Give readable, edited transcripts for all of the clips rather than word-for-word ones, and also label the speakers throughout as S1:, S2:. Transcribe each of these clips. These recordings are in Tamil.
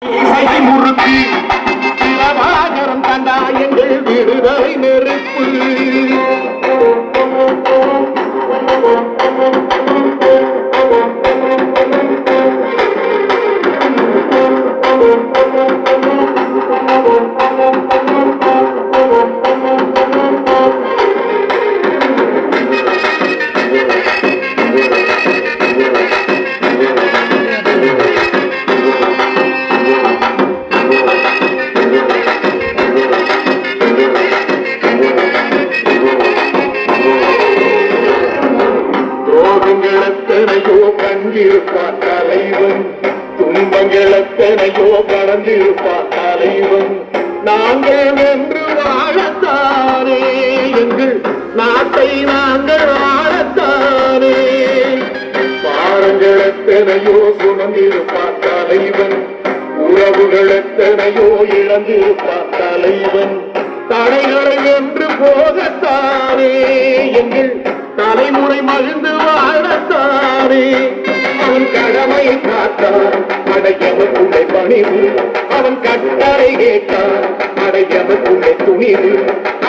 S1: முறுக்கு பிரபாகரன் தந்தா எங்கள் விடுதலை நெருப்பு. எத்தனையோ கண்டிருப்பார் தலைவன், துன்பங்கள் எத்தனையோ கடந்திருப்பார் தலைவன். நாங்கள் என்று வாழத்தானே எங்கள் நாட்டை நாங்கள் வாழத்தானே. பாரங்கள் எத்தனையோ சுமந்திருப்பார் தலைவன், உறவுகள் எத்தனையோ இழந்திருப்பார் தலைவன். தடைகளை வென்று போகத்தானே எங்கள் தலைமுறை மகிழ்ந்து வாழத்தானே. அவன் கடமையை காத்தான் அடையவனுக்குள்ளே பணிவு, அவன் கட்டளை கேட்டான் அடையவனுக்குள்ளே துணிவு.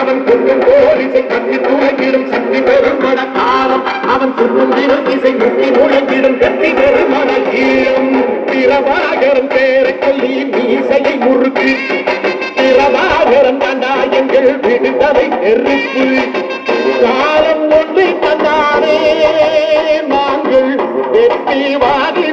S1: அவன் குன்றும் போலிசை கட்டி துளைக்கிடும் சக்தி பெறும் மன காலம், அவன் குன்றும் இசை முட்டி முழங்கிடும் கட்டி பெறும் மன ஈரம். பிரபாகரன் பேரை சொல்லி மீசையை முறுக்கு, பிரபாகரன் தாண்டா எங்கள் விடுதலை நெருப்பு. காலம் ஒன்றை தந்தானே நாங்கள் வெற்றி வாரி